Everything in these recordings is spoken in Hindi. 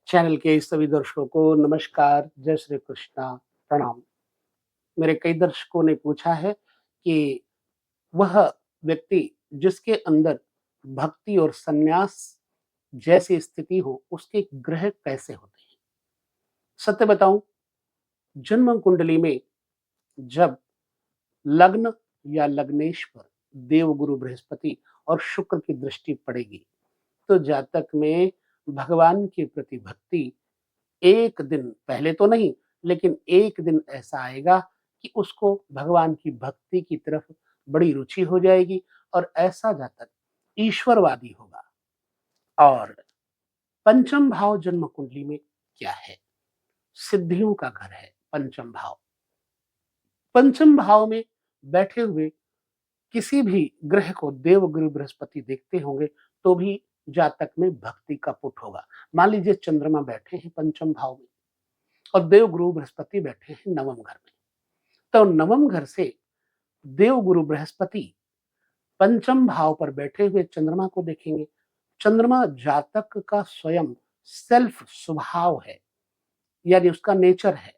चैनल के सभी दर्शकों को नमस्कार, जय श्री कृष्णा, प्रणाम। मेरे कई दर्शकों ने पूछा है कि वह व्यक्ति जिसके अंदर भक्ति और संन्यास जैसी स्थिति हो, उसके ग्रह कैसे होते हैं? सत्य बताऊं, जन्म कुंडली में जब लग्न या लग्नेश पर देवगुरु बृहस्पति और शुक्र की दृष्टि पड़ेगी, तो जातक में भगवान के प्रति भक्ति एक दिन पहले तो नहीं, लेकिन एक दिन ऐसा आएगा कि उसको भगवान की भक्ति की तरफ बड़ी रुचि हो जाएगी और ऐसा जातक ईश्वरवादी होगा। और पंचम भाव जन्म कुंडली में क्या है? सिद्धियों का घर है पंचम भाव। पंचम भाव में बैठे हुए किसी भी ग्रह को देव गुरु बृहस्पति देखते होंगे तो भी जातक में भक्ति का पुट होगा। मान लीजिए चंद्रमा बैठे हैं पंचम भाव में और देव गुरु बृहस्पति बैठे हैं नवम घर में, तो नवम घर से देव गुरु बृहस्पति पंचम भाव पर बैठे हुए चंद्रमा को देखेंगे। चंद्रमा जातक का स्वयं सेल्फ स्वभाव है, यानी उसका नेचर है।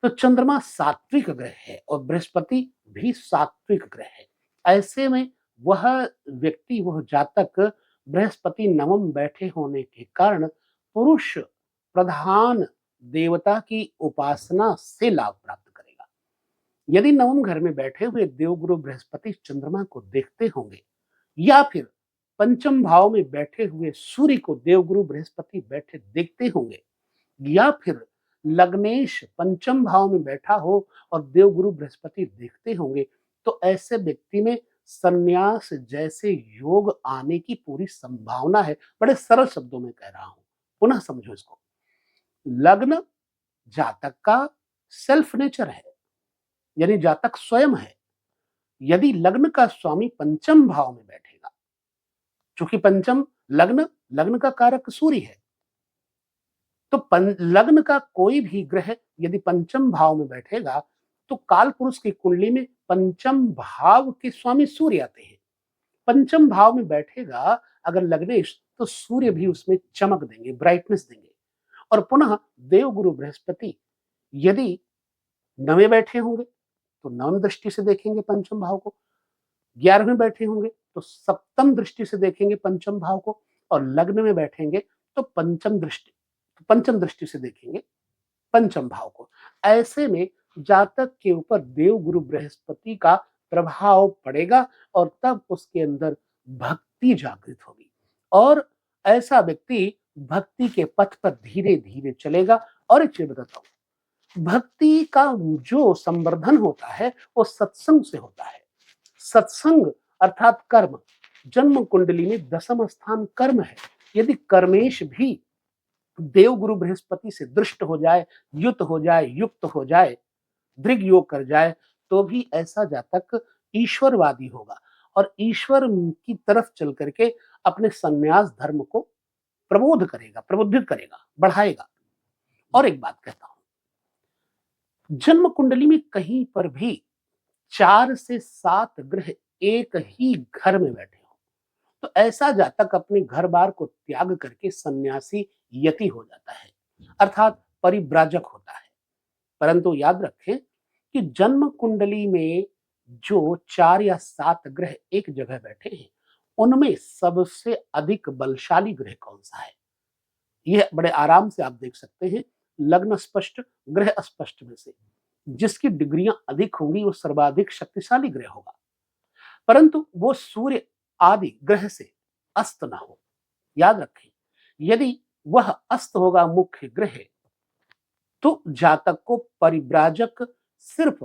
तो चंद्रमा सात्विक ग्रह है और बृहस्पति भी सात्विक ग्रह है। ऐसे में वह व्यक्ति, वह जातक बृहस्पति नवम बैठे होने के कारण पुरुष प्रधान देवता की उपासना से लाभ प्राप्त करेगा। यदि नवम घर में बैठे हुए देवगुरु बृहस्पति चंद्रमा को देखते होंगे या फिर पंचम भाव में बैठे हुए सूर्य को देवगुरु बृहस्पति बैठे देखते होंगे या फिर लग्नेश पंचम भाव में बैठा हो और देवगुरु बृहस्पति देखते होंगे, तो ऐसे व्यक्ति में संन्यास जैसे योग आने की पूरी संभावना है। बड़े सरल शब्दों में कह रहा हूं, पुनः समझो इसको। लग्न जातक का सेल्फ नेचर है, यानी जातक स्वयं है। यदि लग्न का स्वामी पंचम भाव में बैठेगा, चूंकि पंचम लग्न लग्न का कारक सूर्य है, तो लग्न का कोई भी ग्रह यदि पंचम भाव में बैठेगा तो काल पुरुष की कुंडली में पंचम भाव के स्वामी सूर्य आते हैं। पंचम भाव में बैठेगा अगर लग्नेश, तो सूर्य भी उसमें चमक देंगे, ब्राइटनेस देंगे। और पुनः देवगुरु बृहस्पति यदि नवे बैठे होंगे तो नवम दृष्टि से देखेंगे पंचम भाव को, 11वें बैठे होंगे तो सप्तम दृष्टि से देखेंगे पंचम भाव को, और लग्न में बैठेंगे तो पंचम दृष्टि से देखेंगे पंचम भाव को। ऐसे में जातक के ऊपर देव गुरु बृहस्पति का प्रभाव पड़ेगा और तब उसके अंदर भक्ति जागृत होगी और ऐसा व्यक्ति भक्ति के पथ पर धीरे धीरे चलेगा। और एक चीज बताता हूं, भक्ति का जो संवर्धन होता है वो सत्संग से होता है। सत्संग अर्थात कर्म, जन्म कुंडली में दसम स्थान कर्म है। यदि कर्मेश भी देव गुरु बृहस्पति से दृष्ट हो जाए, युत हो जाए, युक्त हो जाए, दृग योग कर जाए, तो भी ऐसा जातक ईश्वरवादी होगा और ईश्वर की तरफ चल करके अपने संन्यास धर्म को प्रबुद्धित करेगा, बढ़ाएगा। और एक बात कहता हूं, जन्म कुंडली में कहीं पर भी 4 से 7 ग्रह एक ही घर में बैठे हो, तो ऐसा जातक अपने घर बार को त्याग करके सन्यासी यति हो जाता है, अर्थात परिव्राजक होता है। परंतु याद रखें कि जन्म कुंडली में जो 4 या 7 ग्रह एक जगह बैठे हैं, उनमें सबसे अधिक बलशाली ग्रह कौन सा है? यह बड़े आराम से आप देख सकते हैं। लग्न स्पष्ट, ग्रह स्पष्ट में से जिसकी डिग्रियां अधिक होंगी वो सर्वाधिक शक्तिशाली ग्रह होगा, परंतु वो सूर्य आदि ग्रह से अस्त ना हो। याद रखें, यदि वह अस्त होगा मुख्य ग्रह, तो जातक को परिव्राजक सिर्फ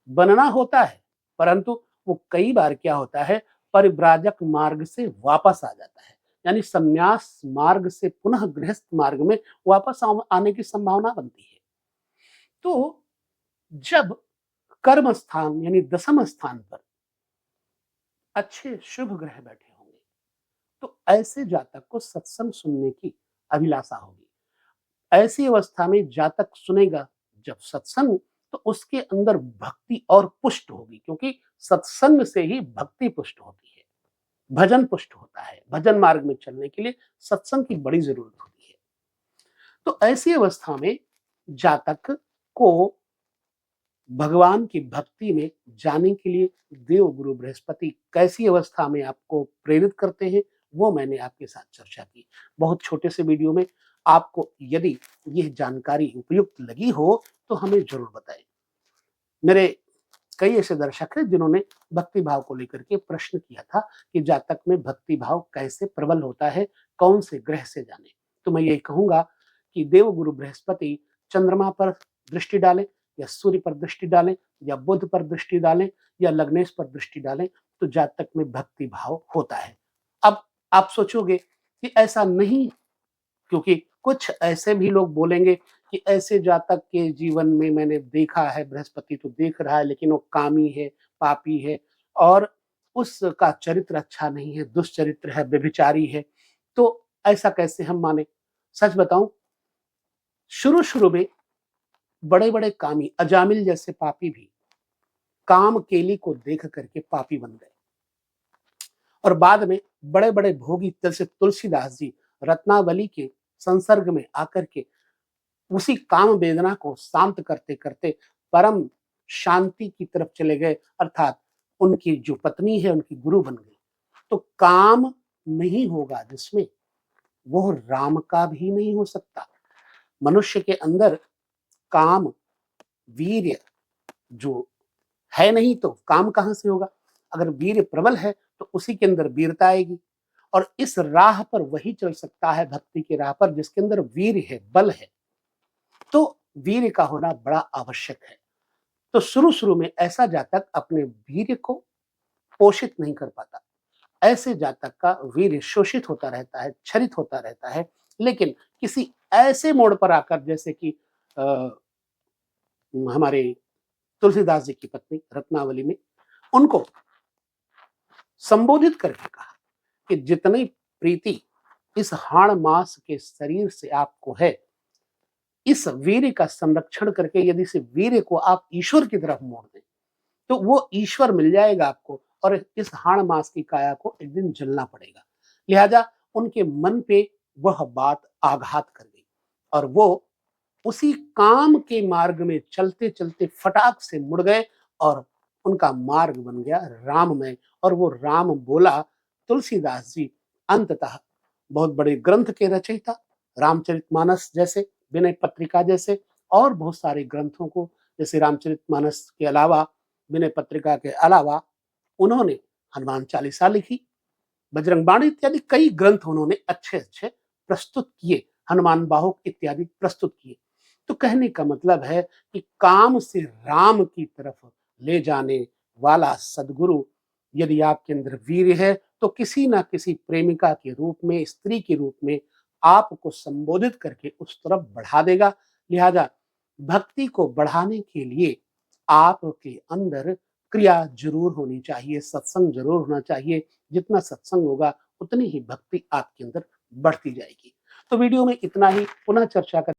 बनना होता है, परंतु वो कई बार क्या होता है, परिव्राजक मार्ग से वापस आ जाता है, यानी संन्यास मार्ग से पुनः गृहस्थ मार्ग में वापस आने की संभावना बनती है। तो जब कर्म स्थान यानी दसम स्थान पर अच्छे शुभ ग्रह बैठे होंगे, तो ऐसे जातक को सत्संग सुनने की अभिलाषा होगी। ऐसी अवस्था में जातक सुनेगा जब सत्संग, तो उसके अंदर भक्ति और पुष्ट होगी, क्योंकि सत्संग से ही भक्ति पुष्ट होती है, भजन पुष्ट होता है। भजन मार्ग में चलने के लिए सत्संग की बड़ी जरूरत होती है। तो ऐसी अवस्था में जातक को भगवान की भक्ति में जाने के लिए देव गुरु बृहस्पति कैसी अवस्था में आपको प्रेरित करते हैं, वो मैंने आपके साथ चर्चा की। बहुत छोटे से वीडियो में आपको यदि यह जानकारी उपयुक्त लगी हो तो हमें ज़रूर बताएँ। मेरे कई ऐसे दर्शक हैं जिन्होंने भक्ति भाव को लेकर के प्रश्न किया था कि जातक में भक्ति भाव कैसे प्रबल होता है, कौन से ग्रह से जाने? तो मैं यही कहूँगा कि देवगुरु बृहस्पति चंद्रमा पर दृष्टि डालें या सूर्य पर दृष्टि डालें या बुध पर दृष्टि डालें या लग्नेश पर दृष्टि डालें, तो जातक में भक्ति भाव होता है। अब आप सोचोगे कि ऐसा नहीं, क्योंकि कुछ ऐसे भी लोग बोलेंगे कि ऐसे जातक के जीवन में मैंने देखा है, बृहस्पति तो देख रहा है लेकिन वो कामी है, पापी है और उसका चरित्र अच्छा नहीं है, दुष्चरित्र है, व्यभिचारी है, तो ऐसा कैसे हम माने? सच बताऊं, शुरू में बड़े बड़े कामी अजामिल जैसे पापी भी काम केली को देख करके पापी बन गए और बाद में बड़े बड़े भोगी जैसे तुलसीदास जी रत्नावली के संसर्ग में आकर के उसी काम वेदना को शांत करते करते परम शांति की तरफ चले गए, अर्थात उनकी जो पत्नी है उनकी गुरु बन गई। तो काम नहीं होगा जिसमें, वो राम का भी नहीं हो सकता। मनुष्य के अंदर काम, वीर्य जो है नहीं तो काम कहां से होगा? अगर वीर्य प्रबल है तो उसी के अंदर वीरता आएगी और इस राह पर वही चल सकता है, भक्ति की राह पर, जिसके अंदर वीर्य है, बल है। तो वीर्य का होना बड़ा आवश्यक है। तो शुरू में ऐसा जातक अपने वीर्य को पोषित नहीं कर पाता। ऐसे जातक का वीर्य शोषित होता रहता है, क्षरित होता रहता है। लेकिन किसी ऐसे मोड़ पर आकर, जैसे कि अ, हमारे तुलसीदास जी की पत्नी रत्नावली ने उनको संबोधित करके कहा कि जितनी प्रीति इस हाड़ मास के शरीर से आपको है, इस वीर्य का संरक्षण करके यदि इस वीर्य को आप ईश्वर की तरफ मोड़ दें तो वो ईश्वर मिल जाएगा आपको और इस हाड़ मास की काया को एक दिन जलना पड़ेगा। लिहाजा उनके मन पे वह बात आघात कर गई और वो उसी काम के मार्ग में चलते चलते फटाक से मुड़ गए और उनका मार्ग बन गया राममय। और वो राम बोला तुलसीदास जी अंततः बहुत बड़े ग्रंथ के रचयिता, रामचरितमानस जैसे, विनय पत्रिका जैसे और बहुत सारे ग्रंथों को, जैसे रामचरितमानस के अलावा, विनय पत्रिका के अलावा उन्होंने हनुमान चालीसा लिखी, बजरंग बाण इत्यादि कई ग्रंथ उन्होंने अच्छे अच्छे प्रस्तुत किए, हनुमान बाहुक इत्यादि प्रस्तुत किए। तो कहने का मतलब है कि काम से राम की तरफ ले जाने वाला सदगुरु यदि आपके अंदर वीर्य है तो किसी ना किसी प्रेमिका के रूप में, स्त्री के रूप में आपको संबोधित करके उस तरफ बढ़ा देगा। लिहाजा भक्ति को बढ़ाने के लिए आपके अंदर क्रिया जरूर होनी चाहिए, सत्संग जरूर होना चाहिए। जितना सत्संग होगा उतनी ही भक्ति आपके अंदर बढ़ती जाएगी। तो वीडियो में इतना ही, पुनः चर्चा कर